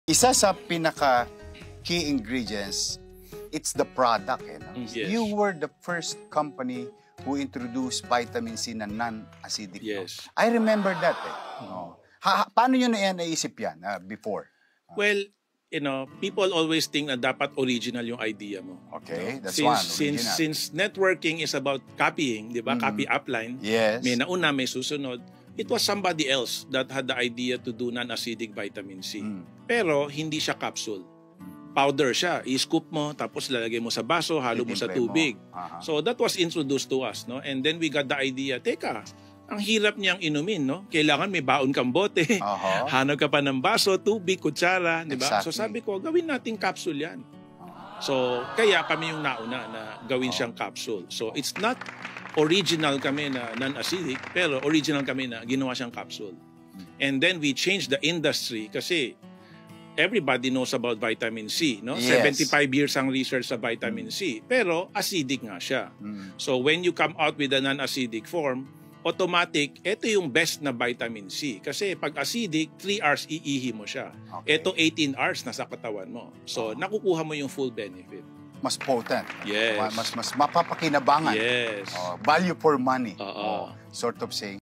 Isa sa pinaka key ingredients, it's the product. No? Yes. You were the first company who introduced vitamin C na non-acidic. Yes. No? I remember that. No? Paano nyo naisip yan before? Well, you know, people always think na dapat original yung idea mo. Okay, that's Since networking is about copying, di ba? Copy upline. Yes. May nauna, may susunod. It was somebody else that had the idea to do non-acidic vitamin C. Pero hindi siya capsule. Powder siya. I-scoop mo, tapos lalagay mo sa baso, halo mo sa tubig. So that was introduced to us, no? And then we got the idea, teka, ang hirap niyang inumin, no? Kailangan may baon kang bote. Hanap ka pa ng baso, tubig, kutsara, di ba? So sabi ko, gawin nating capsule yan. So kaya kami yung nauna na gawin siyang capsule. So it's not original kami na non-acidic, pero original kami na ginawa siyang capsule. And then we changed the industry kasi everybody knows about vitamin C, no? Yes. 75 years ang research sa vitamin C, pero acidic nga siya. So when you come out with a non-acidic form, automatic, ito yung best na vitamin C. Kasi pag acidic, 3 hours iihi mo siya. Okay. Ito 18 hours nasa katawan mo. So nakukuha mo yung full benefit. Mas potent. Yes. Mas mapapakinabangan. Yes. Value for money. Oo. Sort of saying.